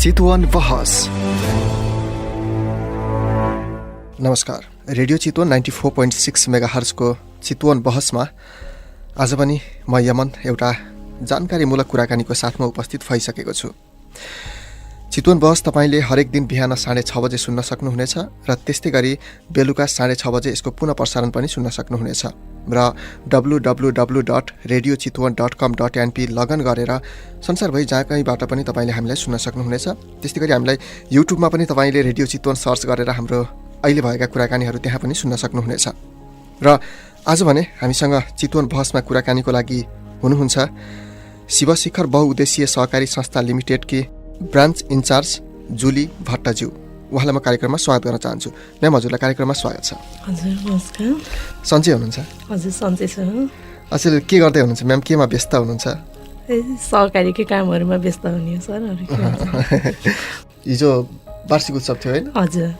चितवन बहस। नमस्कार, रेडियो चितवन 94.6 मेगाहर्जको चितवन बहसमा आज पनि म यमन एउटा जानकारीमूलक कुराकानीको साथमा उपस्थित भइसकेको छु। चितवन बहस तपाईले हरेक दिन बिहान 6:30 बजे सुन्न सक्नुहुनेछ र त्यस्तै गरी बेलुका 6:30 बजे यसको पुनः प्रसारण पनि सुन्न सक्नुहुनेछ र www.radiochitwan.com.np लगइन गरेर संसारभरि जहाँ कहीँबाट पनि तपाईले हामीलाई सुन्न सक्नुहुनेछ। त्यस्तै गरी हामीलाई युट्युबमा पनि तपाईले रेडियो चितवन सर्च गरेर हाम्रो अहिले भएका कुराकानीहरू त्यहाँ पनि सुन्न सक्नुहुनेछ। र आज भने हामीसँग चितवन बहसमा कुराकानीको लागि हुनुहुन्छ शिवशिखर बहुउद्देश्यीय सहकारी संस्था लिमिटेडकी ब्रान्च इन्चार्ज जुली भट्टज्यू। उहाँलाई म कार्यक्रममा स्वागत गर्न चाहन्छु। म्याम, हजुरलाई कार्यक्रममा स्वागत छ। हजुर नमस्कार। सन्चै हुनुहुन्छ? हजुर सन्चै छु। अचेल के गर्दै हुनुहुन्छ म्याम? केमा व्यस्त हुनुहुन्छ? सहकारीकै कामहरूमा व्यस्त हुने सर। हिजो वार्षिक उत्सव थियो हैन? हजुर।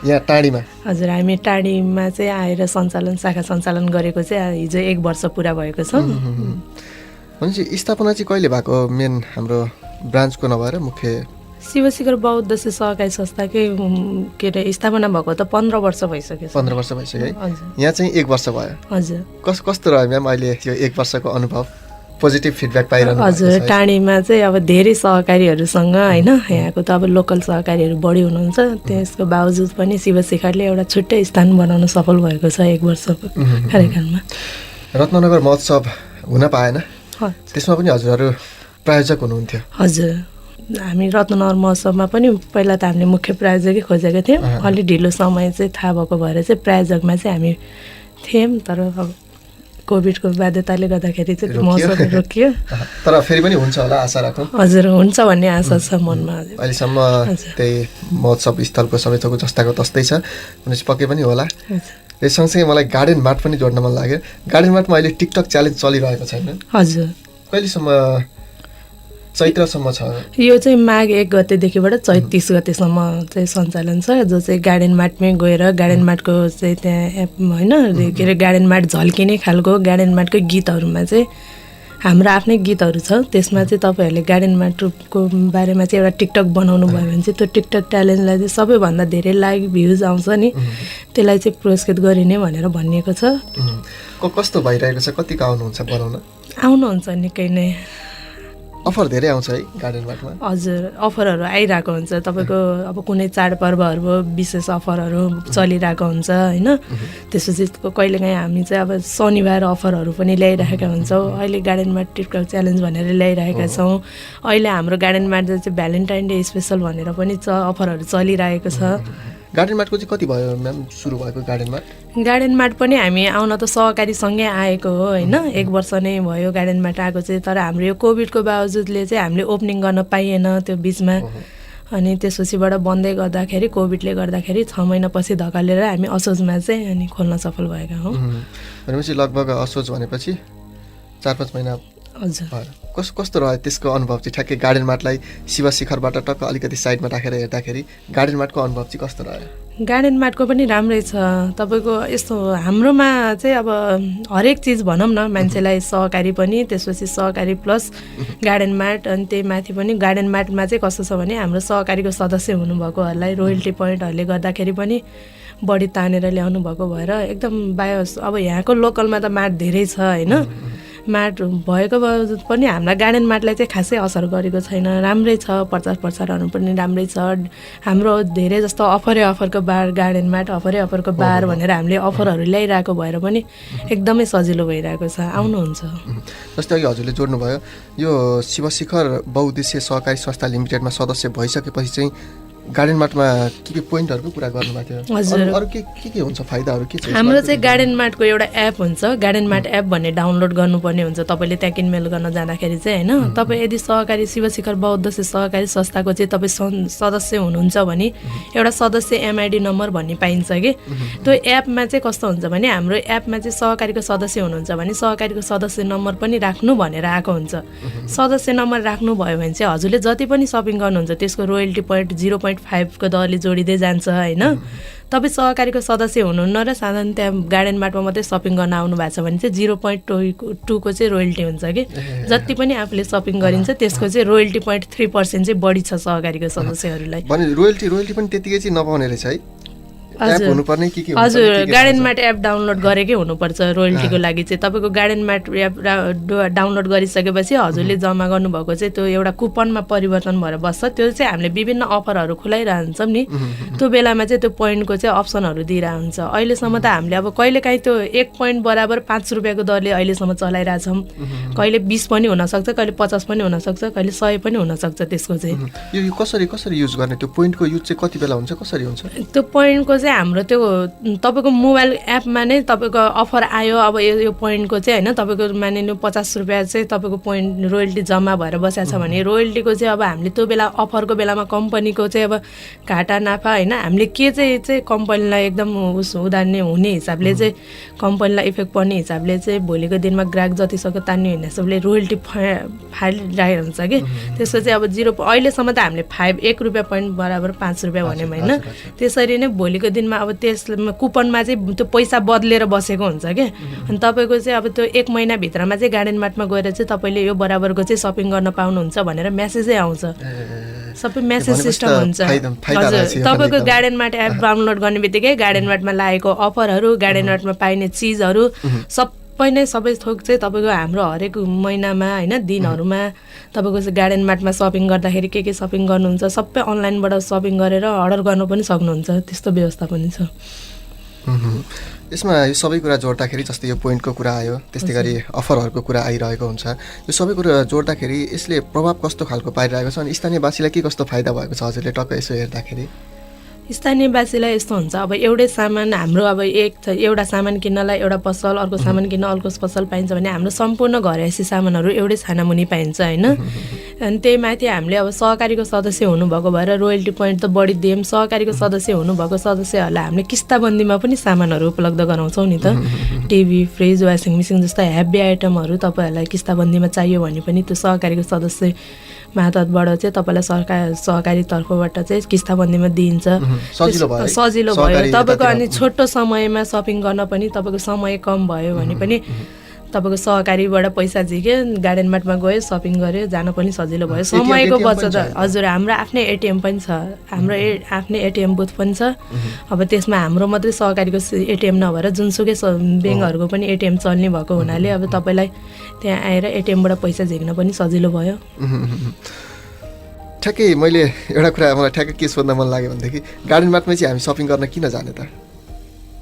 यहाँ टाढीमा? हजुर, हामी टाढीमा चाहिँ आएर शाखा सञ्चालन गरेको चाहिँ हिजो 1 वर्ष पुरा भएको छ। भनेपछि स्थापना चाहिँ कहिले भएको? मेन हाम्रो ब्रान्चको नभएर मुख्य शिवशिखर बहुउद्देश्य सहकारी संस्थाकै के अरे स्थापना भएको त 15 वर्ष भइसक्यो। 15 वर्ष भइसक्यो है? यहाँ चाहिँ 1 वर्ष भयो। हजुर। कस्तो रह्यो म्याम अहिले यो 1 वर्षको अनुभव? पोजिटिभ फिडब्याक पाइरहनु? हजुर, टाढीमा चाहिँ अब धेरै सहकारीहरूसँग होइन, यहाँको त अब लोकल सहकारीहरू बढी हुनुहुन्छ, त्यसको बावजुद पनि शिवशिखरले एउटा छुट्टै स्थान बनाउन सफल भएको छ 1 वर्षको कार्यकालमा। रत्ननगर महोत्सव हुन पाएन, त्यसमा पनि हजुरहरू प्रायोजक हुनुहुन्थ्यो? हजुर, हामी रत्ननगर महोत्सवमा पनि पहिला त हामीले मुख्य प्रायोजकै खोजेको थियौँ। अलि ढिलो समय चाहिँ थाहा भएको भएर चाहिँ प्रायोजकमा चाहिँ हामी थियौँ, तर अब कोभिडको बाध्यताले गर्दाखेरि चाहिँ महोत्सव रोकियो। तर फेरि पनि हुन्छ होला आशा राखौँ? हजुर, हुन्छ भन्ने आशा छ मनमा। अहिलेसम्म त्यही महोत्सव स्थलको सबै थोक जस्ताको तस्तै छ, भनेपछि पक्कै पनि होला। र सँगसँगै मलाई गार्डन मार्ट पनि जोड्न मन लाग्यो। गार्डन मार्टमा अहिले टिकटक च्यालेन्ज चलिरहेको छैन? हजुर। कहिलेसम्म? चैत्रसम्म छ यो चाहिँ माघ 1 गतेदेखिबाट चैत 30 गतेसम्म चाहिँ सञ्चालन छ, जो चाहिँ गार्डन मार्टमै गएर गार्डन मार्टको चाहिँ त्यहाँ एप होइन के अरे गार्डन मार्ट झल्किने खालको गार्डन मार्टको गीतहरूमा चाहिँ हाम्रो आफ्नै गीतहरू छ। त्यसमा चाहिँ तपाईँहरूले गार्डन मार्टको बारेमा चाहिँ एउटा टिकटक बनाउनु भयो भने चाहिँ त्यो टिकटक च्यालेन्जलाई चाहिँ सबैभन्दा धेरै लाइक भ्युज आउँछ नि, त्यसलाई चाहिँ पुरस्कृत गरिने भनेर भनिएको छ। कस्तो भइरहेको छ? कतिको आउनुहुन्छ बनाउन? आउनुहुन्छ निकै नै। अफर धेरै आउँछ है गार्डन मार्टमा? हजुर, अफरहरू आइरहेको हुन्छ। तपाईँको अब कुनै चाडपर्वहरू विशेष अफरहरू चलिरहेको हुन्छ होइन। त्यसपछि कहिलेकाहीँ हामी चाहिँ अब शनिबार अफरहरू पनि ल्याइरहेका हुन्छौँ। अहिले गार्डन मार्ट टिकटक च्यालेन्ज भनेर ल्याइरहेका छौँ। अहिले हाम्रो गार्डन मार्ट चाहिँ भ्यालेन्टाइन डे स्पेसल भनेर पनि अफरहरू चलिरहेको छ। गार्डन मार्टको चाहिँ कति भयो म्याम सुरु भएको गार्डन मार्ट? गार्डन मार्ट पनि हामी आउन त सहकारीसँगै आएको हो होइन, 1 वर्ष नै भयो गार्डन मार्ट आएको चाहिँ। तर हाम्रो यो कोभिडको बावजुदले चाहिँ हामीले ओपनिङ गर्न पाइएन त्यो बिचमा, अनि त्यसपछिबाट बन्दै गर्दाखेरि कोभिडले गर्दाखेरि 6 महिनापछि धकालेर हामी असोजमा चाहिँ अनि खोल्न सफल भएका हौँ। भनेपछि लगभग असोज भनेपछि 4-5 महिना। हजुर। कस्तो रह्यो त्यसको अनुभव चाहिँ? ठ्याक्कै गार्डन मार्टलाई शिवशिखरबाट टक्क अलिकति साइडमा राखेर हेर्दाखेरि गार्डन मार्टको अनुभव चाहिँ कस्तो रह्यो? गार्डन मार्टको पनि राम्रै छ। तपाईँको यस्तो हाम्रोमा चाहिँ अब हरेक चिज भनौँ न, मान्छेलाई सहकारी पनि, त्यसपछि सहकारी प्लस गार्डन मार्ट, अनि त्यही माथि पनि गार्डन मार्टमा चाहिँ कस्तो छ भने हाम्रो सहकारीको सदस्य हुनुभएकोहरूलाई रोयल्टी पोइन्टहरूले गर्दाखेरि पनि बढी तानेर ल्याउनु भएको भएर एकदम अब यहाँको लोकलमा त मार्ट धेरै छ होइन, मार्ट भएको बावजुद पनि हामीलाई गार्डन मार्टलाई चाहिँ खासै असर गरेको छैन। राम्रै छ, प्रचारहरू पनि राम्रै छ। हाम्रो धेरै जस्तो अफरको बार गार्डन मार्ट, अफरको बार भनेर हामीले अफरहरू ल्याइरहेको भएर पनि एकदमै सजिलो भइरहेको छ। आउनुहुन्छ। जस्तै अघि हजुरले जोड्नुभयो यो शिवशिखर बहुउद्देश्यीय सहकारी संस्था लिमिटेडमा सदस्य भइसकेपछि चाहिँ गार्डन मार्टमा के पोइन्टहरूको कुरा गर्नुभएको थियो? हजुर। अरू के हुन्छ फाइदाहरू के छ? हाम्रो चाहिँ गार्डन मार्टको एउटा एप हुन्छ, गार्डन मार्ट एप भन्ने डाउनलोड गर्नुपर्ने हुन्छ तपाईँले त्यहाँ किनमेल गर्न जाँदाखेरि चाहिँ होइन। तपाईँ यदि सहकारी शिवशिखर बहुउद्देश्य सहकारी संस्थाको चाहिँ तपाईँ सदस्य हुनुहुन्छ भने एउटा सदस्य एमआइडी नम्बर भन्ने पाइन्छ कि, त्यो एपमा चाहिँ कस्तो हुन्छ भने हाम्रो एपमा चाहिँ सहकारीको सदस्य हुनुहुन्छ भने सहकारीको सदस्य नम्बर पनि राख्नु भनेर आएको हुन्छ। सदस्य नम्बर राख्नुभयो भने चाहिँ हजुरले जति पनि सपिङ गर्नुहुन्छ त्यसको रोयल्टी पोइन्ट 0.5 0.5को दरले जोडिँदै जान्छ होइन। तपाईँ सहकारीको सदस्य हुनुहुन्न र साधारण त्यहाँ गार्डन मार्टमा मात्रै सपिङ गर्न आउनु भएको छ भने चाहिँ 0.2को चाहिँ रोयल्टी हुन्छ कि जति पनि आफूले सपिङ गरिन्छ त्यसको चाहिँ रोयल्टी 0.3% चाहिँ बढी छ सहकारीको सदस्यहरूलाई। भने रोयल्टी पनि त्यतिकै चाहिँ नपाउने रहेछ है। हजुर गार्डन मार्ट एप डाउनलोड गरेकै हुनुपर्छ रोयल्टीको लागि चाहिँ। तपाईँको गार्डन मार्ट एप डाउनलोड गरिसकेपछि हजुरले जम्मा गर्नुभएको चाहिँ त्यो एउटा कुपनमा परिवर्तन भएर बस्छ। त्यो चाहिँ हामीले विभिन्न अफरहरू खुलाइरहन्छौँ नि, त्यो बेलामा चाहिँ त्यो पोइन्टको चाहिँ अप्सनहरू दिइरहेको हुन्छ। अहिलेसम्म त हामीले अब कहिलेकाहीँ त्यो 1 पोइन्ट बराबर 5 रुपियाँको दरले अहिलेसम्म चलाइरहेछौँ। कहिले 20 पनि हुनसक्छ, कहिले 50 पनि हुनसक्छ, कहिले 100 पनि हुनसक्छ। त्यसको चाहिँ यो कसरी युज गर्ने, त्यो पोइन्टको युज चाहिँ कति बेला हुन्छ, कसरी हुन्छ? त्यो पोइन्टको चाहिँ हाम्रो त्यो तपाईँको मोबाइल एपमा नै तपाईँको अफर आयो। अब यो पोइन्टको चाहिँ होइन, तपाईँको मानिलिनु 50 रुपियाँ चाहिँ तपाईँको पोइन्ट रोयल्टी जम्मा भएर बसेको छ भने रोयल्टीको चाहिँ अब हामीले त्यो बेला अफरको बेलामा कम्पनीको चाहिँ अब घाटा नाफा होइन, हामीले के चाहिँ कम्पनीलाई एकदम उदार्ने हुने हिसाबले चाहिँ कम्पनीलाई इफेक्ट पर्ने हिसाबले चाहिँ भोलिको दिनमा ग्राहक जतिसक्दो तान्ने हुने हिसाबले रोयल्टी फालिरहेको हुन्छ कि। त्यसको चाहिँ अब अहिलेसम्म त हामीले 1 रुपियाँ पोइन्ट बराबर 5 रुपियाँ भन्यौँ होइन। त्यसरी नै भोलिको दिनमा अब त्यसमा कुपनमा चाहिँ त्यो पैसा बदलेर बसेको हुन्छ क्या। अनि तपाईँको चाहिँ अब त्यो 1 महिनाभित्रमा चाहिँ गार्डन मार्टमा गएर चाहिँ तपाईँले यो बराबरको चाहिँ सपिङ गर्न पाउनुहुन्छ भनेर मेसेजै आउँछ। सबै मेसेज सिस्टम हुन्छ। हजुर तपाईँको गार्डन मार्ट एप डाउनलोड गर्ने बित्तिकै गार्डन मार्टमा लागेको अफरहरू, गार्डन मार्टमा पाइने चिजहरू सबै थोक चाहिँ तपाईँको हाम्रो हरेक महिनामा होइन दिनहरूमा तपाईँको चाहिँ गार्डन मार्टमा सपिङ गर्दाखेरि के सपिङ गर्नुहुन्छ सबै अनलाइनबाट सपिङ गरेर अर्डर गर्नु पनि सक्नुहुन्छ। त्यस्तो व्यवस्था पनि छ यसमा। यो सबै कुरा जोड्दाखेरि जस्तै यो पोइन्टको कुरा आयो, त्यस्तै गरी अफरहरूको कुरा आइरहेको हुन्छ। यो सबै कुरा जोड्दाखेरि यसले प्रभाव कस्तो खालको पारिरहेको छ अनि स्थानीयवासीलाई के कस्तो फाइदा भएको छ हजुरले टक्क यसो हेर्दाखेरि? स्थानीयवासीलाई यस्तो हुन्छ, अब एउटै सामान हाम्रो अब एउटा सामान किन्नलाई एउटा पसल, अर्को सामान किन्न अर्को पसल पाइन्छ भने हाम्रो सम्पूर्ण घरयासी सामानहरू एउटै छानामुनि पाइन्छ होइन। अनि त्यही माथि हामीले अब सहकारीको सदस्य हुनुभएको भएर रोयल्टी पोइन्ट त बढी दियौँ। सहकारीको सदस्य हुनुभएको सदस्यहरूलाई हामीले किस्ताबन्दीमा पनि सामानहरू उपलब्ध गराउँछौँ नि त। टिभी, फ्रिज, वासिङ मेसिन जस्ता हेभी आइटमहरू तपाईँहरूलाई किस्ताबन्दीमा चाहियो भने पनि त्यो सहकारीको सदस्य मातहतबाट चाहिँ तपाईँलाई सहकारी तर्फबाट चाहिँ किस्ताबन्दीमा दिइन्छ। सजिलो भयो तपाईँको। अनि छोटो समयमा सपिङ गर्न पनि तपाईँको समय कम भयो भने पनि तपाईँको सहकारीबाट पैसा झिक्यो, गार्डन मार्टमा गयो, सपिङ गऱ्यो, जान पनि सजिलो भयो, समयको बचत। हजुर हाम्रो आफ्नै एटिएम पनि छ, हाम्रो आफ्नै एटिएम बुथ पनि छ। अब त्यसमा हाम्रो मात्रै सहकारीको एटिएम नभएर जुनसुकै ब्याङ्कहरूको पनि एटिएम चल्ने भएको हुनाले अब तपाईँलाई त्यहाँ आएर एटिएमबाट पैसा झिक्न पनि सजिलो भयो। ठ्याक्कै मैले एउटा कुरा मलाई ठ्याक्कै के सोध्न मन लाग्यो भनेदेखि गार्डन मार्टमा चाहिँ हामी सपिङ गर्न किन जाने त?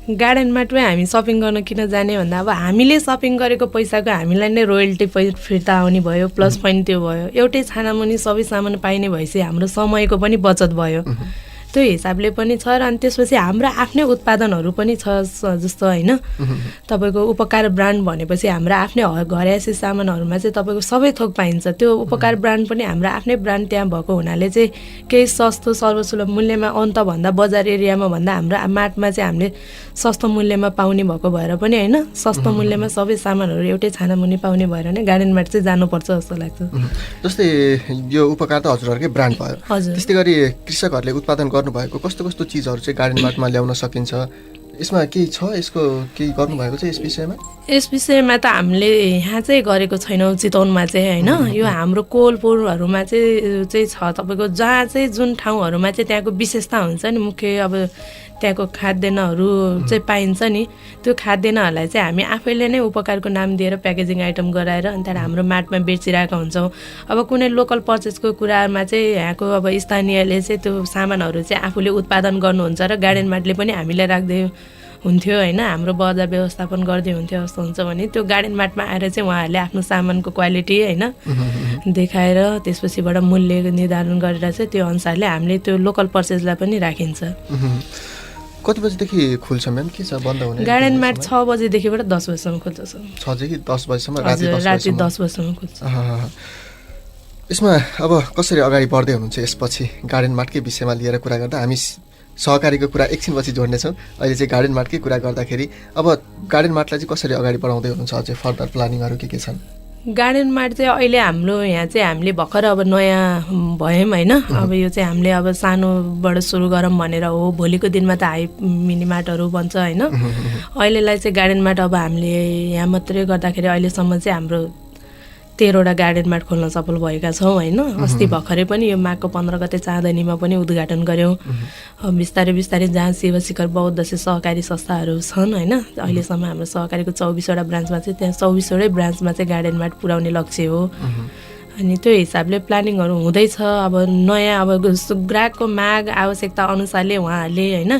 गार्डन मार्टमै हामी सपिङ गर्न किन जाने भन्दा अब हामीले सपिङ गरेको पैसाको हामीलाई नै रोयल्टी फिर्ता आउने भयो, प्लस पनि त्यो भयो। एउटै छानामुनि सबै सामान पाइने भएपछि हाम्रो समयको पनि बचत भयो, त्यो हिसाबले पनि छ। र अनि त्यसपछि हाम्रो आफ्नै उत्पादनहरू पनि छ जस्तो होइन। तपाईँको उपकार ब्रान्ड भनेपछि हाम्रो आफ्नै घरयासी सामानहरूमा चाहिँ तपाईँको सबै थोक पाइन्छ। त्यो उपकार ब्रान्ड पनि हाम्रो आफ्नै ब्रान्ड त्यहाँ भएको हुनाले चाहिँ केही सस्तो सर्वसुलभ मूल्यमा अन्तभन्दा बजार एरियामा भन्दा हाम्रो मार्टमा चाहिँ हामीले सस्तो मूल्यमा पाउने भएको भएर पनि होइन, सस्तो मूल्यमा सबै सामानहरू एउटै छानामुनि पाउने भएर नै गार्डन मार्ट चाहिँ जानुपर्छ जस्तो लाग्छ। जस्तै यो उपकार त हजुरहरूकै ब्रान्ड भयो, त्यस्तै गरी कृषकहरूले उत्पादन गर्नुभएको कस्तो कस्तो चिजहरू चाहिँ गार्डन मार्टमा ल्याउन सकिन्छ? यसमा केही छ, यसको केही गर्नुभएको छ यस विषयमा? यस विषयमा त हामीले यहाँ चाहिँ गरेको छैनौँ चितवनमा चाहिँ होइन। यो हाम्रो कोलपुरहरूमा चाहिँ छ तपाईँको, जहाँ चाहिँ जुन ठाउँहरूमा चाहिँ त्यहाँको विशेषता हुन्छ नि, मुख्य अब त्यहाँको खाद्यान्नहरू चाहिँ पाइन्छ नि, त्यो खाद्यान्नहरूलाई चाहिँ हामी आफैले नै उपकारको नाम दिएर प्याकेजिङ आइटम गराएर अनि त्यहाँबाट हाम्रो मार्टमा बेचिरहेका हुन्छौँ। अब कुनै लोकल पर्चेसको कुरामा चाहिँ यहाँको अब स्थानीयले चाहिँ त्यो सामानहरू चाहिँ आफूले उत्पादन गर्नुहुन्छ र गार्डन मार्टले पनि हामीलाई राख्दै हुन्थ्यो होइन, हाम्रो बजार व्यवस्थापन गर्दै हुन्थ्यो। जस्तो हुन्छ भने त्यो गार्डन मार्टमा आएर चाहिँ उहाँहरूले आफ्नो सामानको क्वालिटी होइन देखाएर त्यसपछिबाट मूल्य निर्धारण गरेर चाहिँ त्यो अनुसारले हामीले त्यो लोकल पर्चेसलाई पनि राखिन्छ। कति बजीदेखि खुल्छ म्याम, के छ बन्द हुने? गार्डन मार्ट 6 बजीदेखिबाट 10 बजीसम्म खुल्छ सर। 6 देखि 10 बजीसम्म, राति 10 बजीसम्म खुल्छ। यसमा अब कसरी अगाडि बढ्दै हुनुहुन्छ यसपछि गार्डन मार्टकै विषयमा लिएर कुरा गर्दा? हामी सहकारीको कुरा एकछिनपछि जोड्नेछौँ। अहिले चाहिँ गार्डन मार्टकै कुरा गर्दाखेरि अब गार्डन मार्टलाई चाहिँ कसरी अगाडि बढाउँदै हुनुहुन्छ, अझै फर्दर प्लानिङहरू के छन्? गार्डन मार्ट चाहिँ अहिले हाम्रो यहाँ चाहिँ हामीले भर्खर अब नयाँ भयौँ होइन। अब यो चाहिँ हामीले अब सानोबाट सुरु गरौँ भनेर हो। भोलिको दिनमा त हाई मिनी मार्टहरू बन्छ होइन। अहिलेलाई चाहिँ गार्डन मार्ट अब हामीले यहाँ मात्रै गर्दाखेरि अहिलेसम्म चाहिँ हाम्रो 13वटा गार्डन मार्ट खोल्न सफल भएका छौँ होइन। अस्ति भर्खरै पनि यो माघको 15 गते चाँदनीमा पनि उद्घाटन गऱ्यौँ। बिस्तारै बिस्तारै जहाँ शिव शिखर बौद्ध सहकारी संस्थाहरू छन् होइन। अहिलेसम्म हाम्रो सहकारीको 24वटा ब्रान्चमा चाहिँ त्यहाँ 24वटै ब्रान्चमा चाहिँ गार्डन मार्ट पुर्याउने लक्ष्य हो। अनि त्यो हिसाबले प्लानिङहरू हुँदैछ। अब नयाँ अब ग्राहकको माग आवश्यकता अनुसारले उहाँहरूले होइन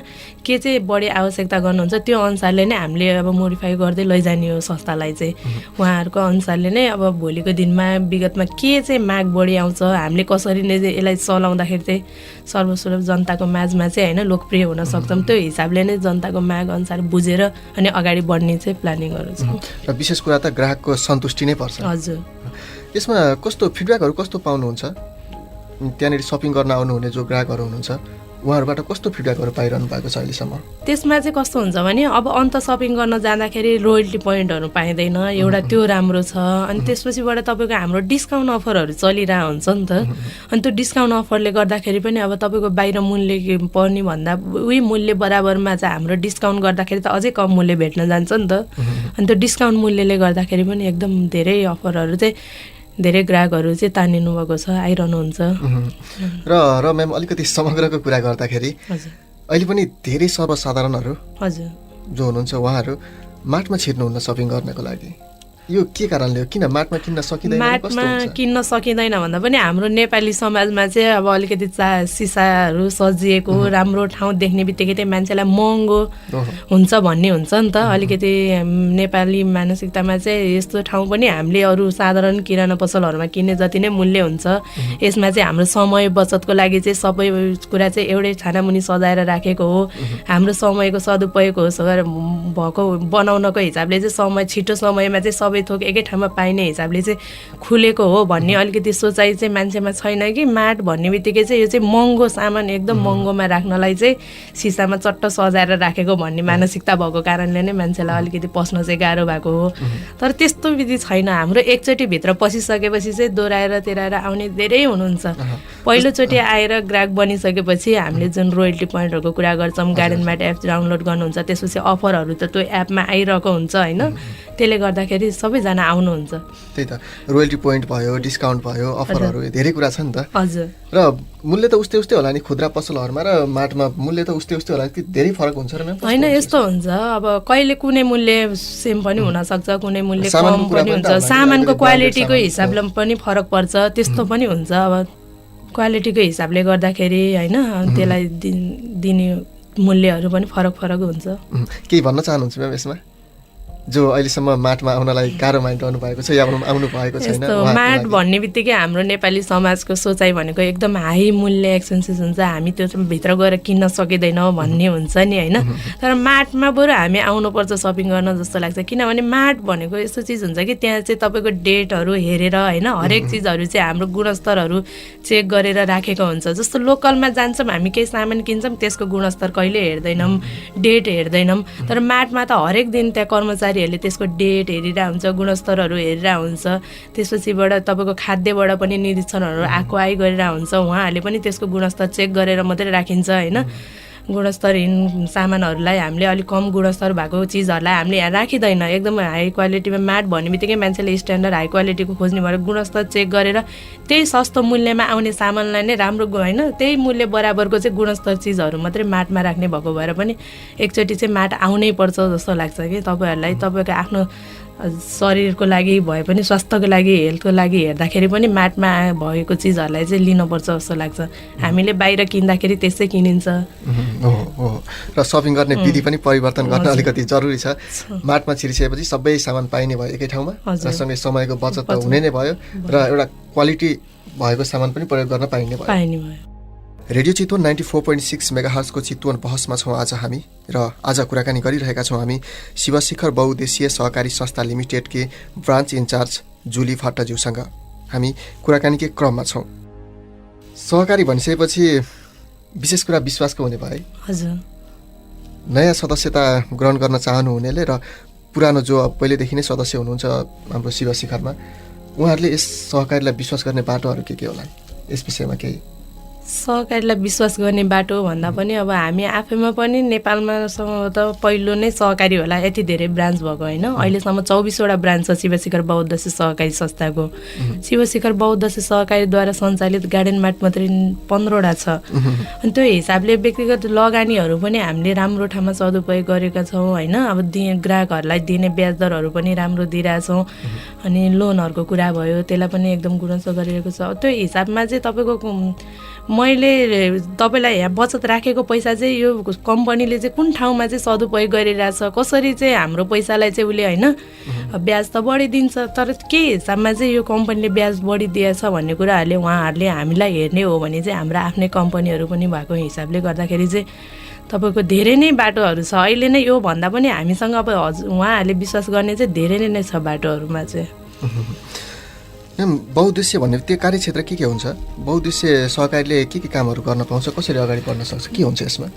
के चाहिँ बढी आवश्यकता गर्नुहुन्छ त्यो अनुसारले नै हामीले अब मोडिफाई गर्दै लैजाने हो संस्थालाई चाहिँ। उहाँहरूको अनुसारले नै अब भोलिको दिनमा विगतमा के चाहिँ माग बढी आउँछ, हामीले कसरी नै यसलाई चलाउँदाखेरि चाहिँ सर्वसुलभ जनताको माझमा चाहिँ होइन लोकप्रिय हुन सक्छौँ, त्यो हिसाबले नै जनताको माग अनुसार बुझेर अनि अगाडि बढ्ने चाहिँ प्लानिङहरू छ। र विशेष कुरा त ग्राहकको सन्तुष्टि नै पर्छ। हजुर। यसमा कस्तो फिडब्याकहरू कस्तो पाउनुहुन्छ? त्यहाँनिर सपिङ गर्न आउनुहुने जो ग्राहकहरू हुनुहुन्छ उहाँहरूबाट कस्तो फिडब्याकहरू पाइरहनु भएको छ अहिलेसम्म? त्यसमा चाहिँ कस्तो हुन्छ भने अब अन्त सपिङ गर्न जाँदाखेरि रोयल्टी पोइन्टहरू पाइँदैन, एउटा त्यो राम्रो छ। अनि त्यसपछिबाट तपाईँको हाम्रो डिस्काउन्ट अफरहरू चलिरहेको हुन्छ नि त। अनि त्यो डिस्काउन्ट अफरले गर्दाखेरि पनि अब तपाईँको बाहिर मूल्य पर्ने भन्दा उही मूल्य बराबरमा चाहिँ हाम्रो डिस्काउन्ट गर्दाखेरि त अझै कम मूल्य भेट्न जान्छ नि त। अनि त्यो डिस्काउन्ट मूल्यले गर्दाखेरि पनि एकदम धेरै अफरहरू चाहिँ धेरै ग्राहकहरू चाहिँ तानिनु भएको छ, आइरहनुहुन्छ। र म्याम अलिकति समग्रको कुरा गर्दाखेरि अहिले पनि धेरै सर्वसाधारणहरू हजुर जो हुनुहुन्छ उहाँहरू मार्टमा छिर्नुहुन्न सपिङ गर्नको लागि, यो के कारणले हो? किन मार्टमा किन्न सकिँदैन? मार्टमा किन्न सकिँदैन भन्दा पनि हाम्रो नेपाली समाजमा चाहिँ अब अलिकति सिसाहरू सजिएको राम्रो ठाउँ देख्ने बित्तिकै चाहिँ मान्छेलाई महँगो हुन्छ भन्ने हुन्छ नि त। अलिकति नेपाली मानसिकतामा चाहिँ यस्तो ठाउँ पनि हामीले अरू साधारण किराना पसलहरूमा किन्ने जति नै मूल्य हुन्छ। यसमा चाहिँ हाम्रो समय बचतको लागि चाहिँ सबै कुरा चाहिँ एउटै छानामुनि सजाएर राखेको हो। हाम्रो समयको सदुपयोग होस् भएको बनाउनको हिसाबले चाहिँ समय छिटो समयमा चाहिँ सबै थोक एकै ठाउँमा पाइने हिसाबले चाहिँ खुलेको हो भन्ने अलिकति सोचाइ चाहिँ मान्छेमा छैन कि मार्ट भन्ने बित्तिकै चाहिँ यो चाहिँ महँगो सामान एकदम महँगोमा राख्नलाई चाहिँ सिसामा चट्ट सजाएर राखेको भन्ने मानसिकता भएको कारणले नै मान्छेलाई अलिकति पस्न चाहिँ गाह्रो भएको हो। तर त्यस्तो विधि छैन। हाम्रो एकचोटि भित्र पसिसकेपछि चाहिँ दोहोऱ्याएर तेह्राएर आउने धेरै हुनुहुन्छ। पहिलोचोटि आएर ग्राहक बनिसकेपछि हामीले जुन रोयल्टी पोइन्टहरूको कुरा गर्छौँ, गार्डन मार्ट एप डाउनलोड गर्नुहुन्छ, त्यसपछि अफरहरू त त्यो एपमा आइरहेको हुन्छ होइन। त्यसले गर्दाखेरि सबैजना आउनुहुन्छ। त्यही त रोयल्टी पोइन्ट भयो, डिस्काउन्ट भयो, अफरहरू धेरै कुरा छ नि त। हजुर। र मूल्य त उस्तै होला नि खुद्रा पसलहरूमा र मार्टमा मूल्य त उस्तै होला कि धेरै फरक हुन्छ र म्याम? होइन यस्तो हुन्छ, अब कहिले कुनै मूल्य सेम पनि हुनसक्छ, कुनै मूल्य कम पनि हुन्छ, सामानको क्वालिटीको हिसाबले पनि फरक पर्छ, त्यस्तो पनि हुन्छ। अब क्वालिटीको हिसाबले गर्दाखेरि होइन त्यसलाई दिने मूल्यहरू पनि फरक फरक हुन्छ। केही भन्न चाहनुहुन्छ म्याम यसमा? जो अहिलेसम्म मार्टमा आउनलाई गाह्रो मानिरहनु भएको छ या आउनु भएको छैन? मार्ट भन्ने बित्तिकै हाम्रो नेपाली समाजको सोचाइ भनेको एकदम हाई मूल्य एक्सपेन्सिभ हुन्छ, हामी त्यो भित्र गएर किन्न सकिँदैन भन्ने हुन्छ नि होइन। तर मार्टमा बरु हामी आउनुपर्छ सपिङ गर्न जस्तो लाग्छ। किनभने मार्ट भनेको यस्तो चिज हुन्छ कि त्यहाँ चाहिँ तपाईँको डेटहरू हेरेर होइन हरेक चिजहरू चाहिँ हाम्रो गुणस्तरहरू चेक गरेर राखेको हुन्छ। जस्तो लोकलमा जान्छौँ हामी केही सामान किन्छौँ, त्यसको गुणस्तर कहिले हेर्दैनौँ, डेट हेर्दैनौँ। तर मार्टमा त हरेक दिन त्यहाँ कर्मचारी त्यसको डेट हेरिरहेको हुन्छ, गुणस्तरहरू हेरिरहेको हुन्छ। त्यसपछिबाट तपाईँको खाद्यबाट पनि निरीक्षणहरू आइ गरिरहेको हुन्छ। उहाँहरूले पनि त्यसको गुणस्तर चेक गरेर मात्रै राखिन्छ होइन। गुणस्तरहीन सामानहरूलाई हामीले अलिक कम गुणस्तर भएको चिजहरूलाई हामीले यहाँ राखिँदैन। एकदम हाई क्वालिटीमा मार्ट भन्ने बित्तिकै मान्छेले स्ट्यान्डर्ड हाई क्वालिटीको खोज्ने भएर गुणस्तर चेक गरेर त्यही सस्तो मूल्यमा आउने सामानलाई नै राम्रो होइन त्यही मूल्य बराबरको चाहिँ गुणस्तर चिजहरू मात्रै मार्टमा राख्ने भएको भएर पनि एकचोटि चाहिँ मार्ट आउनै पर्छ जस्तो लाग्छ कि तपाईँहरूलाई। तपाईँको आफ्नो शरीरको लागि भए पनि स्वास्थ्यको लागि हेल्थको लागि हेर्दाखेरि पनि मार्टमा भएको चिजहरूलाई चाहिँ लिनुपर्छ जस्तो लाग्छ। हामीले बाहिर किन्दाखेरि त्यसै किनिन्छ। र सपिङ गर्ने विधि पनि परिवर्तन गर्न अलिकति जरुरी छ। मार्टमा छिरिसकेपछि सबै सामान पाइने भयो एकै ठाउँमा र सँगै समयको बचत त हुने नै भयो र एउटा क्वालिटी भएको सामान पनि प्रयोग गर्न पाइने भयो। रेडियो चितवन 94.6 मेगाहर्जको चितवन बहसमा छौँ आज हामी र आज कुराकानी गरिरहेका छौँ हामी शिवशिखर बहुउद्देश्यीय सहकारी संस्था लिमिटेडकी ब्रान्च इन्चार्ज जुली भट्टज्यूसँग हामी कुराकानीकै क्रममा छौँ। सहकारी भनिसकेपछि विशेष कुरा विश्वासको हुने भयो। हजुर। नयाँ सदस्यता ग्रहण गर्न चाहनुहुनेले र पुरानो जो पहिलेदेखि नै सदस्य हुनुहुन्छ हाम्रो शिवशिखरमा उहाँहरूले यस सहकारीलाई विश्वास गर्ने बाटोहरू के होला यस विषयमा केही? सहकारीलाई विश्वास गर्ने बाटो भन्दा पनि अब हामी आफैमा पनि नेपालमा त पहिलो नै सहकारी होला, यति धेरै ब्रान्च भएको होइन। अहिलेसम्म 24वटा ब्रान्च छ शिवशिखर बहुउद्देश्य सहकारी संस्थाको। शिवशिखर बहुउद्देश्य सहकारीद्वारा सञ्चालित गार्डन मार्ट मात्रै 15वटा छ। अनि त्यो हिसाबले व्यक्तिगत लगानीहरू पनि हामीले राम्रो ठाउँमा सदुपयोग गरेका छौँ होइन। अब ग्राहकहरूलाई दिने ब्याज दरहरू पनि राम्रो दिइरहेछौँ। अनि लोनहरूको कुरा भयो, त्यसलाई पनि एकदम गुणस्तर गरिरहेको छ। त्यो हिसाबमा चाहिँ तपाईँको मैले तपाईँलाई यहाँ बचत राखेको पैसा चाहिँ यो कम्पनीले चाहिँ कुन ठाउँमा चाहिँ सदुपयोग गरिरहेछ, कसरी चाहिँ हाम्रो पैसालाई चाहिँ उसले होइन ब्याज त बढिदिन्छ, तर के हिसाबमा चाहिँ यो कम्पनीले ब्याज बढिदिएछ भन्ने कुराहरूले उहाँहरूले हामीलाई हेर्ने हो भने चाहिँ हाम्रो आफ्नै कम्पनीहरू पनि भएको हिसाबले गर्दाखेरि चाहिँ तपाईँको धेरै नै बाटोहरू छ। अहिले नै यो भन्दा पनि हामीसँग अब उहाँहरूले विश्वास गर्ने चाहिँ धेरै नै छ बाटोहरूमा चाहिँ। बहुउद्देश्य भन्ने त्यो कार्यक्षेत्र के हुन्छ? बहुउद्देश्य सहकारीले के कामहरू गर्न पाउँछ, कसरी अगाडि बढ्न सक्छ, के हुन्छ यसमा?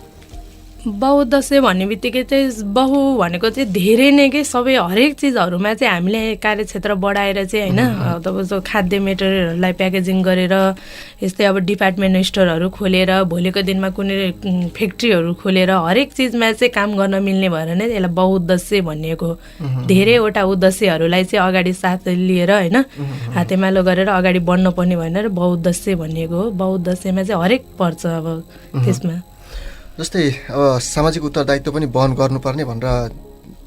बहुउद्देश्य भन्ने बित्तिकै चाहिँ बहु भनेको चाहिँ धेरै नै के सबै हरेक चिजहरूमा चाहिँ हामीले कार्यक्षेत्र बढाएर चाहिँ होइन तपाईँको खाद्य मेटेरियलहरूलाई प्याकेजिङ गरेर यस्तै अब डिपार्टमेन्ट स्टोरहरू खोलेर भोलिको दिनमा कुनै फ्याक्ट्रीहरू खोलेर हरेक चिजमा चाहिँ काम गर्न मिल्ने भएर नै यसलाई बहुउद्देश्य भनिएको। धेरैवटा उद्देश्यहरूलाई चाहिँ अगाडि साथ लिएर होइन हातेमालो गरेर अगाडि बढ्नुपर्ने भनेर बहुउद्देश्य भनिएको हो। बहुउद्देश्यमा चाहिँ हरेक पर्छ अब त्यसमा। जस्तै अब सामाजिक उत्तरदायित्व पनि वहन गर्नुपर्ने भनेर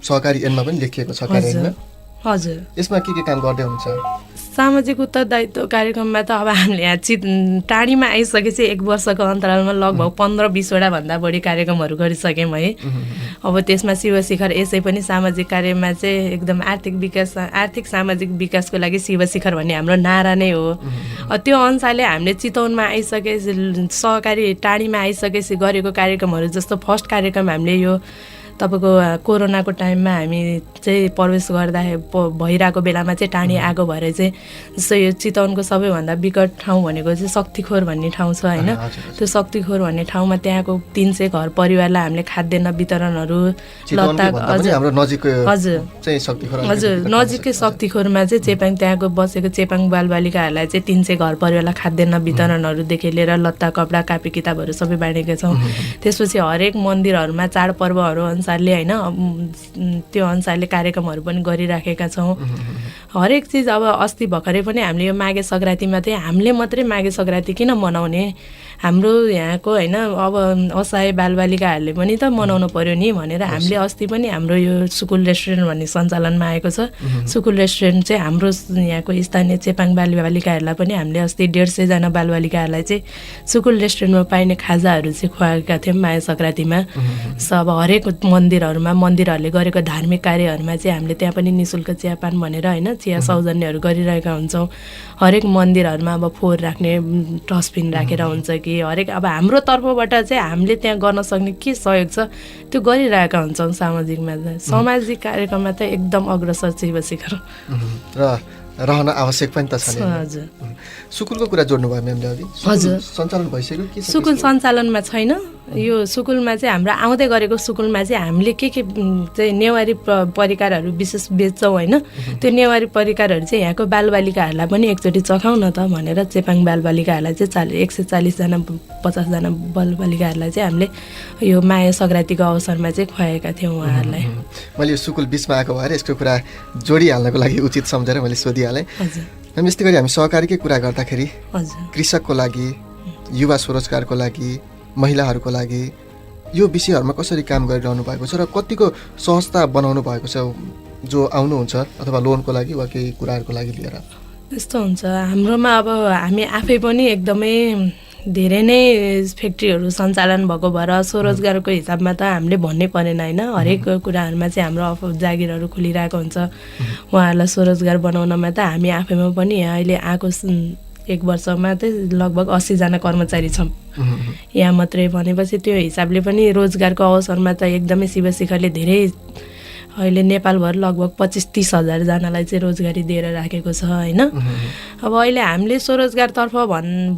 सहकारी ऐनमा पनि लेखिएको छ कार्यक्रममा। हजुर, यसमा के काम गर्दै हुन्छ? सामाजिक उत्तरदायित्व कार्यक्रममा त अब हामीले यहाँ टाढीमा आइसकेपछि 1 वर्षको अन्तरालमा लगभग 15-20वटा भन्दा बढी कार्यक्रमहरू गरिसक्यौँ है। अब त्यसमा शिवशिखर यसै पनि सामाजिक कार्यमा चाहिँ एकदम आर्थिक सामाजिक विकासको लागि शिवशिखर भन्ने हाम्रो नारा नै हो। त्यो अनुसारले हामीले चितवनमा आइसकेपछि सहकारी टाढीमा आइसकेपछि गरेको कार्यक्रमहरू जस्तो फर्स्ट कार्यक्रम हामीले यो तपाईँको कोरोनाको टाइममा हामी चाहिँ प्रवेश गर्दा भइरहेको बेलामा चाहिँ टाढी आगो भएर चाहिँ जस्तो यो चितवनको सबैभन्दा विकट ठाउँ भनेको चाहिँ शक्तिखोर भन्ने ठाउँ छ होइन। त्यो शक्तिखोर भन्ने ठाउँमा त्यहाँको 300 घर परिवारलाई हामीले खाद्यान्न वितरणहरू लत्ता हजुर नजिकै शक्तिखोरमा चाहिँ चेपाङ त्यहाँको बसेको चेपाङ बालबालिकाहरूलाई चाहिँ 300 घर परिवारलाई खाद्यान्न वितरणहरूदेखि लिएर लत्ता कपडा कापी किताबहरू सबै बाँडेका छौँ। त्यसपछि हरेक मन्दिरहरूमा चाडपर्वहरू अनुसारले होइन त्यो अनुसारले कार्यक्रमहरू पनि गरिराखेका छौँ। हरेक चिज अब अस्ति भर्खरै पनि हामीले यो माघे सङ्क्रान्तिमा चाहिँ हामीले मात्रै माघे सङ्क्रान्ति किन मनाउने, हाम्रो यहाँको होइन अब असहाय बालबालिकाहरूले पनि त मनाउनु पर्यो नि भनेर हामीले अस्ति पनि हाम्रो यो सुकुल रेस्टुरेन्ट भन्ने सञ्चालनमा आएको छ। सुकुल रेस्टुरेन्ट चाहिँ हाम्रो यहाँको स्थानीय चेपाङ बालबालिकाहरूलाई पनि हामीले अस्ति 150जना बालबालिकाहरूलाई चाहिँ सुकुल रेस्टुरेन्टमा पाइने खाजाहरू चाहिँ खुवाएका थियौँ माघे सङ्क्रान्तिमा। अब हरेक मन्दिरहरूमा मन्दिरहरूले गरेको धार्मिक कार्यहरूमा चाहिँ हामीले त्यहाँ पनि निःशुल्क चियापान भनेर होइन चिया सौजन्यहरू गरिरहेका हुन्छौँ। हरेक मन्दिरहरूमा अब फोहोर राख्ने डस्टबिन राखेर हुन्छ कि हरेक अब हाम्रो तर्फबाट चाहिँ हामीले त्यहाँ गर्न सक्ने के सहयोग छ त्यो गरिरहेका हुन्छौँ। सामाजिक कार्यक्रममा त एकदम अग्रसर शिवशिखर र रहन आवश्यक पनि त छ नि। हजुर, सुकुलको कुरा जोड्नुभयो म्यामले अघि। हजुर, सञ्चालन भइसक्यो कि सुकुल सञ्चालनमा छैन। यो सुकुलमा चाहिँ हाम्रो आउँदै गरेको सुकुलमा चाहिँ हामीले के चाहिँ नेवारी परिकारहरू विशेष बेच्छौँ होइन। त्यो नेवारी परिकारहरू चाहिँ यहाँको बालबालिकाहरूलाई पनि एकचोटि चखाउँ न त भनेर चेपाङ बालबालिकाहरूलाई चाहिँ 140जना 50जना बालबालिकाहरूलाई चाहिँ हामीले यो माया सङ्क्रान्तिको अवसरमा चाहिँ खुवाएका थियौँ उहाँहरूलाई। मैले यो सुकुल बिचमा आएको भएर यसको कुरा जोडिहाल्नको लागि उचित सम्झेर मैले सोधिहालेँ। अनि यस्तै गरी हामी सहकारीकै कुरा गर्दाखेरि कृषकको लागि, युवा स्वरोजगारको लागि, महिलाहरूको लागि यो विषयहरूमा कसरी काम गरिरहनु भएको छ र कतिको सहजता बनाउनु भएको छ जो आउनुहुन्छ अथवा लोनको लागि वा केही कुराहरूको लागि लिएर? यस्तो हुन्छ हाम्रोमा अब हामी आफै पनि एकदमै धेरै नै फ्याक्ट्रीहरू सञ्चालन भएको भएर स्वरोजगारको हिसाबमा त हामीले भन्नै परेन होइन। हरेक कुराहरूमा चाहिँ हाम्रो जागिरहरू खुलिरहेको हुन्छ। उहाँहरूलाई स्वरोजगार बनाउनमा त हामी आफैमा पनि यहाँ अहिले आएको 1 वर्षमा चाहिँ लगभग 80जना कर्मचारी छौँ यहाँ मात्रै। भनेपछि त्यो हिसाबले पनि रोजगारको अवसरमा त एकदमै शिवशिखरले धेरै अहिले नेपालभर लगभग 25-30 हजारजनालाई चाहिँ रोजगारी दिएर राखेको छ होइन। अब अहिले हामीले स्वरोजगारतर्फ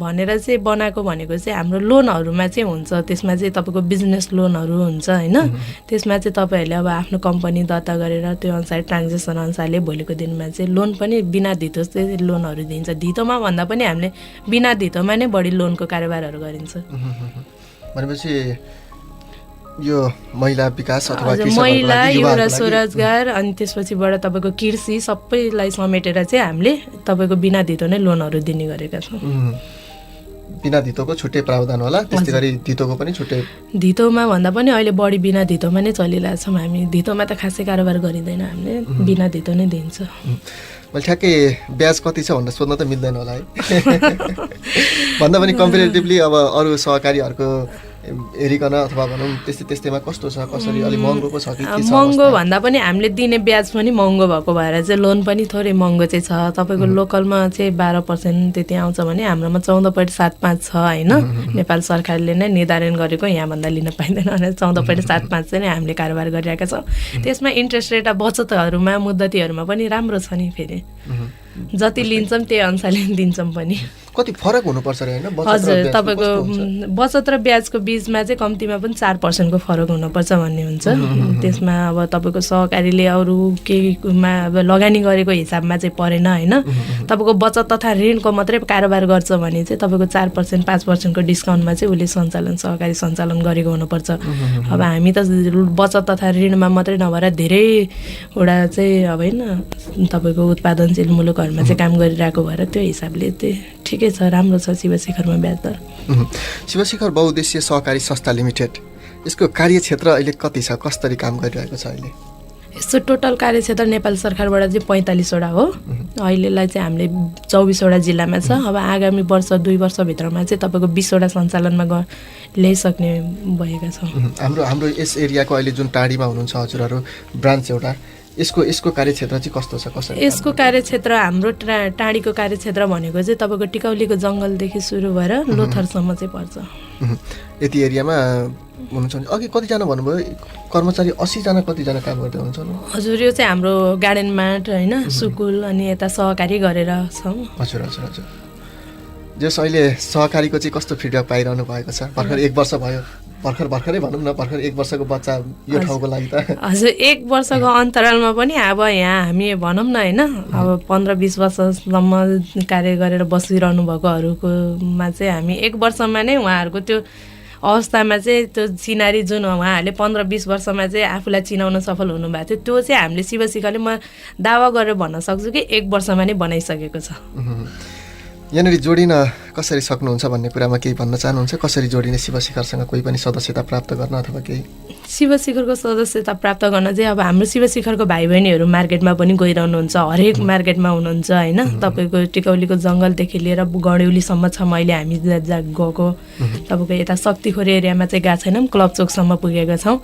भनेर चाहिँ बनाएको भनेको चाहिँ हाम्रो लोनहरूमा चाहिँ हुन्छ, त्यसमा चाहिँ तपाईँको बिजनेस लोनहरू हुन्छ होइन। त्यसमा चाहिँ तपाईँहरूले अब आफ्नो कम्पनी दर्ता गरेर त्यो अनुसार ट्रान्जेक्सन अनुसारले भोलिको दिनमा चाहिँ लोन पनि बिना धितो चाहिँ लोनहरू दिन्छ। धितोमा भन्दा पनि हामीले बिना धितोमा नै बढी लोनको कारोबारहरू गरिन्छ। भनेपछि यो महिला विकास अथवा महिला युवा स्वरोजगार अनि त्यसपछिबाट तपाईँको कृषि सबैलाई समेटेर चाहिँ हामीले तपाईँको बिना धितो नै लोनहरू दिने गरेका छौँ। बिना धितोको छुट्टै प्रावधान होला, त्यस्तै गरी धितोको पनि छुट्टै। धितोमा भन्दा पनि अहिले बढी बिना धितोमा नै चलिरहेको छौँ हामी। धितोमा त खासै कारोबार गरिँदैन, हामीले बिना धितो नै दिन्छ। मैले ठ्याक्कै ब्याज कति छ भनेर सोध्न त मिल्दैन होला है भन्दा पनि कम्पेरिटिभली अब अरू सहकारीहरूको हेरिकन अथवा भनौँ त्यस्तैमा कस्तो छ, कसरी अलि महँगो पो छ कि महँगो भन्दा पनि हामीले दिने ब्याज पनि महँगो भएको भएर चाहिँ लोन पनि थोरै महँगो चाहिँ छ। तपाईँको लोकलमा चाहिँ 12% त्यति आउँछ भने हाम्रोमा 14.75 छ होइन। नेपाल सरकारले नै निर्धारण गरेको, यहाँभन्दा लिन पाइँदैन भनेर 14.75 चाहिँ नै हामीले कारोबार गरिरहेका छौँ। त्यसमा इन्ट्रेस्ट रेट बचतहरूमा मुद्दतीहरूमा पनि राम्रो छ नि, फेरि जति लिन्छौँ त्यही अनुसारले दिन्छौँ पनि। कति फरक हुनुपर्छ र होइन? हजुर, तपाईँको बचत र ब्याजको बिचमा चाहिँ कम्तीमा पनि 4% फरक हुनुपर्छ भन्ने हुन्छ। त्यसमा अब तपाईँको सहकारीले अरू केहीमा अब लगानी गरेको हिसाबमा चाहिँ परेन होइन। तपाईँको बचत तथा ऋणको मात्रै कारोबार गर्छ भने चाहिँ तपाईँको 4% 5% डिस्काउन्टमा चाहिँ उसले सहकारी सञ्चालन गरेको हुनुपर्छ। अब हामी त बचत तथा ऋणमा मात्रै नभएर धेरैवटा चाहिँ अब होइन तपाईँको उत्पादनशील मुलुकहरूमा चाहिँ काम गरिरहेको भएर त्यो हिसाबले चाहिँ ठिकै छ, राम्रो छ शिवशिखरमा ब्याज दर। शिवशिखर बहुउद्देश्य सहकारी संस्था लिमिटेड, यसको कार्यक्षेत्र अहिले कति छ, कसरी काम गरिरहेको छ अहिले? यसको टोटल कार्यक्षेत्र नेपाल सरकारबाट चाहिँ 45 वटा हो। अहिलेलाई चाहिँ हामीले 24 वटा जिल्लामा छ। अब आगामी वर्ष 2 वर्षभित्रमा चाहिँ तपाईँको 20 वटा सञ्चालनमा ल्याइसक्ने भएका छौँ। हाम्रो यस एरियाको अहिले जुन टाढीमा हुनुहुन्छ हजुरहरू ब्रान्च एउटा, यसको कार्यक्षेत्र चाहिँ कस्तो छ, कसरी? यसको कार्यक्षेत्र हाम्रो टाढीको कार्यक्षेत्र भनेको चाहिँ तपाईँको टिकौलीको जङ्गलदेखि सुरु भएर लोथरसम्म चाहिँ पर्छ। यति एरियामा हुनुहुन्छ भने अघि कतिजना भन्नुभयो कर्मचारी? 80जना कतिजना काम गर्दै हुनुहुन्छ? हजुर, यो चाहिँ हाम्रो गार्डन मार्ट होइन, सुकुल अनि यता सहकारी गरेर छौँ। हजुर हजुर हजुर। जस अहिले सहकारीको चाहिँ कस्तो फिडब्याक पाइरहनु भएको छ? भर्खर 1 वर्ष भयो, भर्खरै भनौँ न, भर्खर 1 वर्षको बच्चा यो ठाउँको लागि त। हजुर, 1 वर्षको अन्तरालमा पनि अब यहाँ हामी भनौँ न होइन, अब 15-20 वर्षसम्म कार्य गरेर बसिरहनु भएकोहरूकोमा चाहिँ हामी 1 वर्षमा नै उहाँहरूको त्यो अवस्थामा चाहिँ त्यो चिनारी जुन उहाँहरूले 15-20 वर्षमा चाहिँ आफूलाई चिनाउन सफल हुनुभएको थियो, त्यो चाहिँ हामीले शिवशिखरले म दावा गरेर भन्न सक्छु कि 1 वर्षमा नै बनाइसकेको छ। यहाँनिर जोडिन कसरी सक्नुहुन्छ भन्ने कुरामा केही भन्न चाहनुहुन्छ? कसरी जोडिने शिवशिखरसँग कोही पनि सदस्यता प्राप्त गर्न अथवा केही? शिवशिखरको सदस्यता प्राप्त गर्न चाहिँ अब हाम्रो शिवशिखरको भाइ बहिनीहरू मार्केटमा पनि गइरहनुहुन्छ, हरेक मार्केटमा हुनुहुन्छ होइन। तपाईँको टिकौलीको जङ्गलदेखि लिएर गडौलीसम्म छ, मैले हामी गएको। तपाईँको यता शक्तिखोर एरियामा चाहिँ गएको छैनौँ, क्लब चोकसम्म पुगेका छौँ।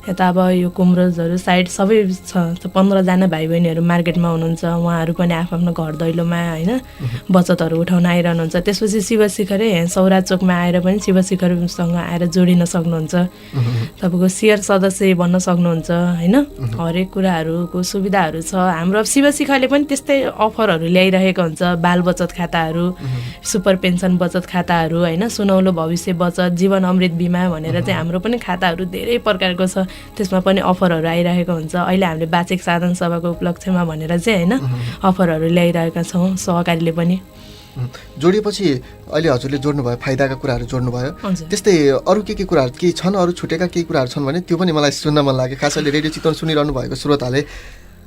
यता अब यो कुम्रोजहरू साइड सबै छ। 15जना भाइ बहिनीहरू मार्केटमा हुनुहुन्छ, उहाँहरू पनि आफ्नो घर दैलोमा होइन बचतहरू उठाउन आइरहनुहुन्छ। त्यसपछि शिवशिखरै सौरा चोकमा आएर पनि शिवशिखरसँग आएर जोडिन सक्नुहुन्छ। तपाईँको सेयर सदस्य बन्न सक्नुहुन्छ होइन। हरेक कुराहरूको सुविधाहरू छ। हाम्रो शिवशिखरले पनि त्यस्तै अफरहरू ल्याइरहेको हुन्छ, बाल बचत खाताहरू, सुपर पेन्सन बचत खाताहरू होइन, सुनौलो भविष्य बचत, जीवन अमृत बिमा भनेर चाहिँ हाम्रो पनि खाताहरू धेरै प्रकारको छ। त्यसमा पनि अफरहरू आइरहेको हुन्छ। अहिले हामीले वार्षिक साधन सभाको उपलक्ष्यमा भनेर चाहिँ होइन अफरहरू ल्याइरहेका छौँ सहकारीले पनि। जोडिएपछि अहिले हजुरले जोड्नुभयो, फाइदाका कुराहरू जोड्नुभयो, त्यस्तै अरू के कुराहरू केही छन्, अरू छुटेका केही कुराहरू छन् भने त्यो पनि मलाई सुन्न मन लाग्यो। खास अहिले रेडियो चितवन सुनिरहनु भएको श्रोताले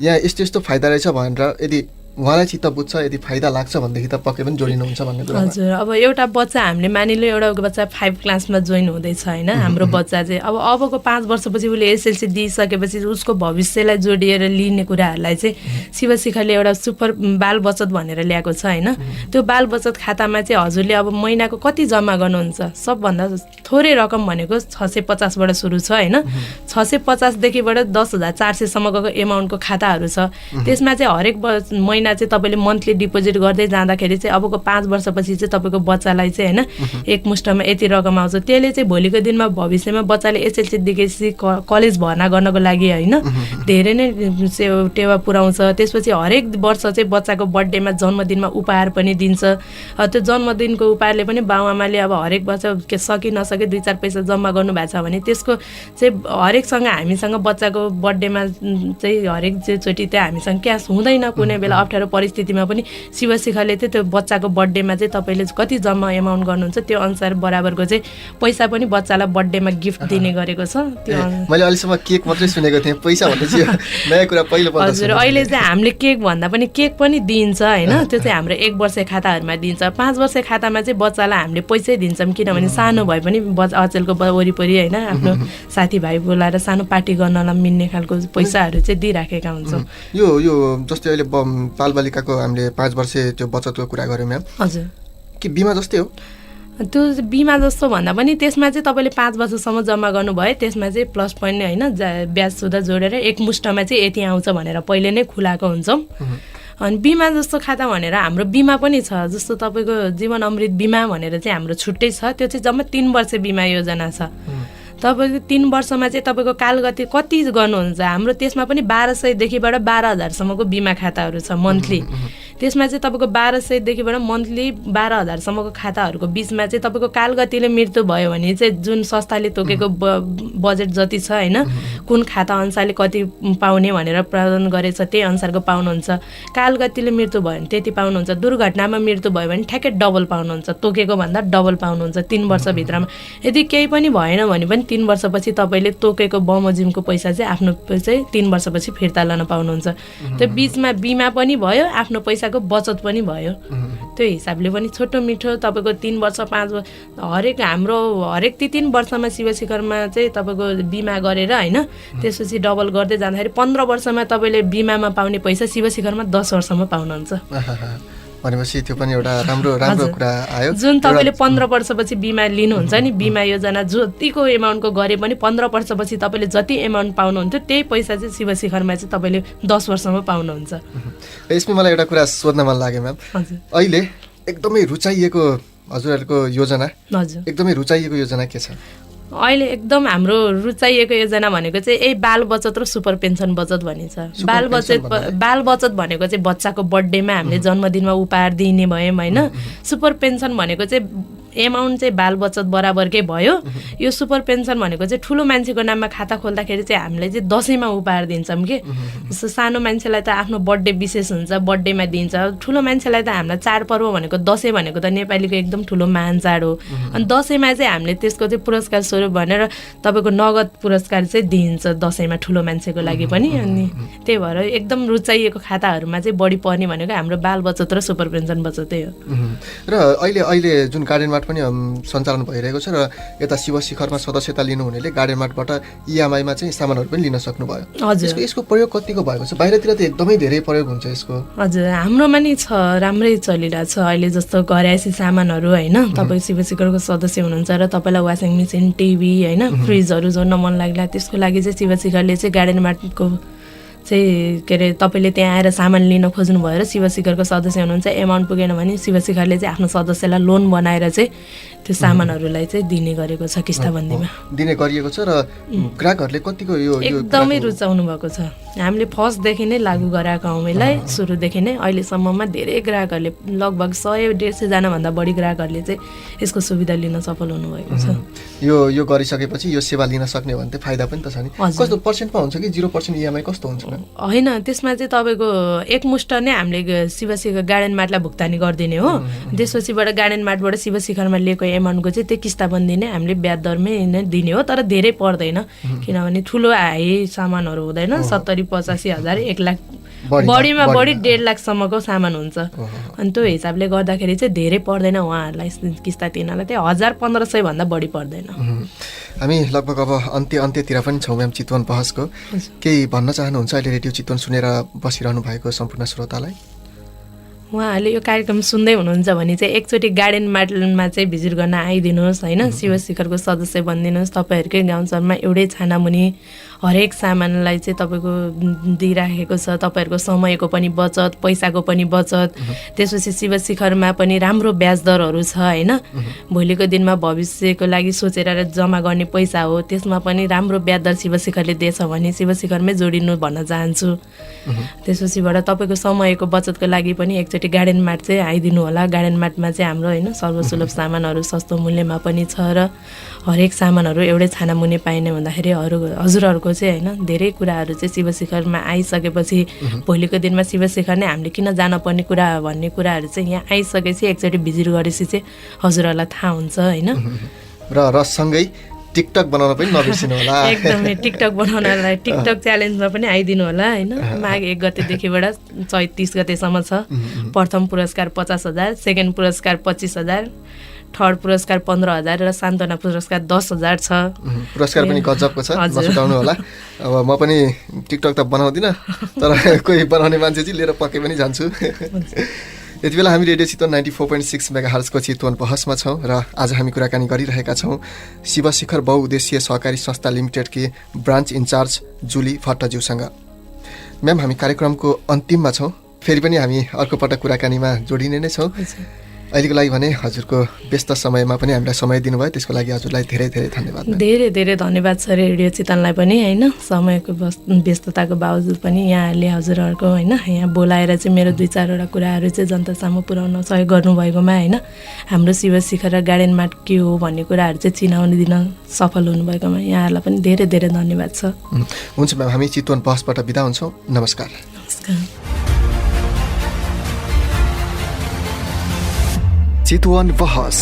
यहाँ यस्तो फाइदा रहेछ भनेर यदि उहाँलाई चित्त बुझ्छ, यदि फाइदा लाग्छ भनेदेखि त पक्कै पनि जोडिनुहुन्छ भन्ने कुरा। हजुर, अब एउटा बच्चा हामीले मानिलो एउटा बच्चा 5 क्लासमा जोइन हुँदैछ होइन, हाम्रो बच्चा चाहिँ अबको 5 वर्षपछि उसले एसएलसी दिइसकेपछि उसको भविष्यलाई जोडिएर लिने कुराहरूलाई चाहिँ शिवशिखरले एउटा सुपर बाल बचत भनेर ल्याएको छ होइन। त्यो बाल बचत खातामा चाहिँ हजुरले अब महिनाको कति जम्मा गर्नुहुन्छ, सबभन्दा थोरै रकम भनेको 650बाट सुरु छ होइन। 650 देखिबाट 10,400 सम्मको एमाउन्टको खाताहरू छ। त्यसमा चाहिँ हरेक महिना चाहिँ तपाईँले मन्थली डिपोजिट गर्दै जाँदाखेरि चाहिँ अबको 5 वर्षपछि चाहिँ तपाईँको बच्चालाई चाहिँ होइन एकमुष्टमा यति रकम आउँछ। त्यसले चाहिँ भोलिको दिनमा भविष्यमा बच्चाले एसएलसी दिएपछि कलेज भर्ना गर्नको लागि होइन धेरै नै टेवा पुऱ्याउँछ। त्यसपछि हरेक वर्ष चाहिँ बच्चाको बर्थडेमा जन्मदिनमा उपहार पनि दिन्छ। त्यो जन्मदिनको उपहारले पनि बाबुआमाले अब हरेक वर्ष सकि नसके 2-4 पैसा जम्मा गर्नुभएको छ भने त्यसको चाहिँ हरेकसँग हामीसँग बच्चाको बर्थडेमा चाहिँ हरेक चोटि त्यहाँ हामीसँग क्यास हुँदैन। कुनै बेला अप्ठ्यारो परिस्थितिमा पनि शिवशिखरले चाहिँ त्यो बच्चाको बर्थडेमा चाहिँ तपाईँले कति जम्मा एमाउन्ट गर्नुहुन्छ त्यो अनुसार बराबरको चाहिँ पैसा पनि बच्चालाई बर्थडेमा गिफ्ट दिने गरेको छ। त्यो मैले अहिलेसम्म केक मात्रै सुनेको थिएँ, पैसा भन्ने चाहिँ नयाँ कुरा पहिलोपल्ट। हजुर, अहिले चाहिँ हामीले केक भन्दा पनि केक पनि दिन्छ होइन। त्यो चाहिँ हाम्रो 1 वर्ष खाताहरूमा दिन्छ। 5 वर्ष खातामा चाहिँ बच्चालाई हामीले पैसै दिन्छौँ, किनभने सानो भए पनि अचेलको वरिपरि होइन आफ्नो साथीभाइ बोलाएर सानो पार्टी गर्नलाई मिल्ने खालको पैसाहरू चाहिँ दिइराखेका हुन्छौँ। यो जस्तै अहिले बालबालिकाको हामीले 5 वर्ष त्यो बचतको कुरा गऱ्यौँ म्याम। हजुर, के बिमा जस्तै हो? त्यो बिमा जस्तो भन्दा पनि त्यसमा चाहिँ तपाईँले 5 वर्षसम्म जम्मा गर्नुभयो, त्यसमा चाहिँ प्लस पोइन्ट होइन ब्याज सुधा जोडेर एकमुष्टमा चाहिँ यति आउँछ भनेर पहिले नै खुलाएको हुन्छौँ। अनि बिमा जस्तो खाता भनेर हाम्रो बिमा पनि छ, जस्तो तपाईँको जीवन अमृत बिमा भनेर चाहिँ हाम्रो छुट्टै छ। त्यो चाहिँ जम्मा 3 वर्ष बिमा योजना छ। तपाईँको 3 वर्षमा चाहिँ तपाईँको कालगति कति गर्नुहुन्छ, हाम्रो त्यसमा पनि 1200देखिबाट 12,000सम्मको बिमा खाताहरू छ मन्थली। त्यसमा चाहिँ तपाईँको 1200देखिबाट मन्थली 12,000सम्मको खाताहरूको बिचमा चाहिँ तपाईँको कालगतिले मृत्यु भयो भने चाहिँ जुन संस्थाले तोकेको बजेट जति छ होइन कुन खाता अनुसारले कति पाउने भनेर प्रदान गरेछ त्यही अनुसारको पाउनुहुन्छ। कालगतिले मृत्यु भयो भने त्यति पाउनुहुन्छ। दुर्घटनामा मृत्यु भयो भने ठ्याक्कै डबल पाउनुहुन्छ, तोकेको भन्दा डबल पाउनुहुन्छ 3 वर्षभित्रमा। यदि केही पनि भएन भने पनि 3 वर्षपछि तपाईँले तोकेको बमोजिमको पैसा चाहिँ आफ्नो चाहिँ 3 वर्षपछि फिर्ता लिन पाउनुहुन्छ। त्यो बिचमा बिमा पनि भयो, आफ्नो पैसाको बचत पनि भयो। त्यो हिसाबले पनि छोटो मिठो तपाईँको 3 वर्ष 5 वर्ष हरेक 3 वर्षमा शिवशिखरमा चाहिँ तपाईँको बिमा गरेर होइन त्यसपछि डबल गर्दै जाँदाखेरि 15 वर्षमा तपाईँले बिमामा पाउने पैसा शिवशिखरमा 10 वर्षमा पाउनुहुन्छ। भनेपछि त्यो पनि एउटा राम्रो कुरा आयो। जुन तपाईँले 15 वर्षपछि बिमा लिनुहुन्छ नि, बिमा योजना जतिको एमाउन्टको गरे पनि 15 वर्षपछि तपाईँले जति एमाउन्ट पाउनुहुन्थ्यो त्यही पैसा चाहिँ शिवशिखरमा चाहिँ तपाईँले 10 वर्षमा पाउनुहुन्छ। यसमा मलाई एउटा कुरा सोध्न मन लाग्यो म्याम, अहिले एकदमै रुचाइएको हजुरहरूको योजना, एकदमै रुचाइएको योजना के छ? अहिले एकदम हाम्रो रुचाइएको योजना भनेको चाहिँ यही बाल बचत र सुपर पेन्सन बचत भनिन्छ। बाल बचत भनेको चाहिँ बच्चाको बर्थडेमा हामीले जन्मदिनमा उपहार दिने भयौँ होइन। सुपर पेन्सन भनेको चाहिँ एमाउन्ट चाहिँ बाल बचत बराबरकै भयो। यो सुपर पेन्सन भनेको चाहिँ ठुलो मान्छेको नाममा खाता खोल्दाखेरि चाहिँ हामीले चाहिँ दसैँमा उपहार दिन्छौँ कि। जस्तो सानो मान्छेलाई त आफ्नो बर्थडे विशेष हुन्छ, बर्थडेमा दिन्छ। ठुलो मान्छेलाई त हामीलाई चाडपर्व भनेको दसैँ भनेको त नेपालीको एकदम ठुलो महान चाड हो। अनि दसैँमा चाहिँ हामीले त्यसको चाहिँ पुरस्कार स्वरूप भनेर तपाईँको नगद पुरस्कार चाहिँ दिइन्छ दसैँमा ठुलो मान्छेको लागि पनि। अनि त्यही भएर एकदम रुचाइएको खाताहरूमा चाहिँ बढी पर्ने भनेको हाम्रो बाल बचत र सुपर पेन्सन बचतै हो। र अहिले जुन गार्डन पनि सञ्चालन भइरहेको छ र यता शिवशिखरमा सदस्यता लिनु हुनेले गार्डन मार्टबाट इएमआईमा चाहिँ सामानहरू पनि लिन सक्नुभयो। हजुर, यसको प्रयोग कतिको भएको छ? बाहिरतिर त एकदमै धेरै प्रयोग हुन्छ यसको। हजुर, हाम्रोमा नि छ, राम्रै चलिरहेको छ अहिले। जस्तो घरयासी सामानहरू होइन, तपाईँ शिवशिखरको सदस्य हुनुहुन्छ र तपाईँलाई वासिङ मेसिन, टिभी होइन, फ्रिजहरू जोड्न मन लाग्ला त्यसको लागि चाहिँ शिवशिखरले चाहिँ गार्डन मार्टको चाहिँ के अरे तपाईँले त्यहाँ आएर सामान लिन खोज्नुभयो र शिवशिखरको सदस्य हुनुहुन्छ, एमाउन्ट पुगेन भने शिवशिखरले चाहिँ आफ्नो सदस्यलाई लोन बनाएर चाहिँ त्यो सामानहरूलाई चाहिँ दिने गरेको छ, किस्ताबन्दीमा दिने गरिएको छ। र ग्राहकहरूले कतिको यो एकदमै रुचाउनु भएको छ। हामीले फर्स्टदेखि नै लागू गराएको हौँ यसलाई, सुरुदेखि नै अहिलेसम्ममा धेरै ग्राहकहरूले लगभग 100-150 जनाभन्दा बढी ग्राहकहरूले चाहिँ यसको सुविधा लिन सफल हुनुभएको छ। यो गरिसकेपछि यो सेवा लिन सक्ने भने चाहिँ फाइदा पनि त छ नि। कस्तो पर्सेन्टमा हुन्छ कि 0% इएमआई कस्तो हुन्छ? होइन, त्यसमा चाहिँ तपाईँको एकमुष्ट नै हामीले शिवशिखर गार्डन मार्टलाई भुक्तानी गरिदिने हो। त्यसपछिबाट गार्डन मार्टबाट शिवशिखरमा लिएको एमाउन्टको चाहिँ त्यो किस्ताबन्दी नै हामीले ब्याज दरमै नै दिने हो। तर धेरै पर्दैन, किनभने ठुलो हाई सामानहरू हुँदैन। 70-85 हजार 1 लाख बढीमा बढी 1.5 लाखसम्मको सामान हुन्छ। अनि त्यो हिसाबले गर्दाखेरि चाहिँ धेरै पर्दैन उहाँहरूलाई किस्ता तिर्नलाई, त्यही 1000-1500 भन्दा बढी पर्दैन। हामी लगभग अब अन्त्यतिर पनि छौँ म्याम चितवन बहसको। केही भन्न चाहनुहुन्छ अहिले रेडियो चितवन सुनेर बसिरहनु भएको सम्पूर्ण श्रोतालाई? उहाँहरूले यो कार्यक्रम सुन्दै हुनुहुन्छ भने चाहिँ एकचोटि गार्डन मार्टमा चाहिँ भिजिट गर्न आइदिनुहोस् होइन। शिवशिखरको सदस्य बनिदिनुहोस्। तपाईँहरूकै गाउँसम्ममा एउटै छानामुनि हरेक सामानलाई चाहिँ तपाईँको दिइराखेको छ। तपाईँहरूको समयको पनि बचत, पैसाको पनि बचत। त्यसपछि शिव शिखरमा पनि राम्रो ब्याज दरहरू छ होइन। भोलिको दिनमा भविष्यको लागि सोचेर जम्मा गर्ने पैसा हो, त्यसमा पनि राम्रो ब्याज दर शिव शिखरले दिएछ भने शिव शिखरमै जोडिनु भन्न चाहन्छु। त्यसपछिबाट तपाईँको समयको बचतको लागि पनि एकचोटि गार्डन मार्ट चाहिँ आइदिनु होला। गार्डन मार्टमा चाहिँ हाम्रो होइन सर्वसुलभ सामानहरू सस्तो मूल्यमा पनि छ र हरेक सामानहरू एउटै छानामुनि पाइने भन्दाखेरि हजुरहरूको चाहिँ होइन धेरै कुराहरू चाहिँ शिव शिखरमा आइसकेपछि भोलिको दिनमा शिव शिखर नै हामीले किन जानुपर्ने कुरा भन्ने कुराहरू चाहिँ यहाँ आइसकेपछि एकचोटि भिजिट गरेपछि चाहिँ हजुरहरूलाई थाहा हुन्छ होइन। र सँगै टिकटक बनाउन पनि नबिर्सिनु होला। एकदमै टिकटक बनाउनलाई टिकटक च्यालेन्जमा पनि आइदिनु होला होइन। माघ 1 गतेदेखिबाट चैत 30 गतेसम्म छ। प्रथम पुरस्कार 50,000, सेकेन्ड पुरस्कार 25,000, थर्ड पुरस्कार 15,000 र सान्त्वना पुरस्कार 10,000 छ। पुरस्कार पनि गजबको छ, नसुटाउनु होला। अब म पनि टिकटक त बनाउँदिनँ, तर कोही बनाउने मान्छे चाहिँ लिएर पक्कै पनि जान्छु। यति बेला हामी रेडियो चितवन 94.6 मेगाहर्जको चितवन बहसमा छौँ र आज हामी कुराकानी गरिरहेका छौँ शिव शिखर बहुउद्देश्यीय सहकारी संस्था लिमिटेडकी ब्रान्च इन्चार्ज जुली भट्टज्यूसँग। म्याम, हामी कार्यक्रमको अन्तिममा छौँ, फेरि पनि हामी अर्को पटक कुराकानीमा जोडिने नै छौँ। अहिलेको लागि भने हजुरको व्यस्त समयमा पनि हामीलाई समय दिनुभयो, त्यसको लागि हजुरलाई धेरै धेरै धन्यवाद। धेरै धेरै धन्यवाद छ रेडियो चितवनलाई पनि होइन। समयको व्यस्तताको बावजुद पनि यहाँहरूले हजुरहरूको होइन यहाँ बोलाएर चाहिँ मेरो 2-4वटा कुराहरू चाहिँ जनतासम्म पुर्याउन सहयोग गर्नुभएकोमा होइन हाम्रो शिव शिखर र गार्डन मार्ट के हो भन्ने कुराहरू चाहिँ चिनाउन दिन सफल हुनुभएकोमा यहाँहरूलाई पनि धेरै धेरै धन्यवाद छ। हुन्छ म्याम, हामी चितवन बहसबाट बिदा हुन्छौँ। नमस्कार। नमस्कार। चितवन बहस।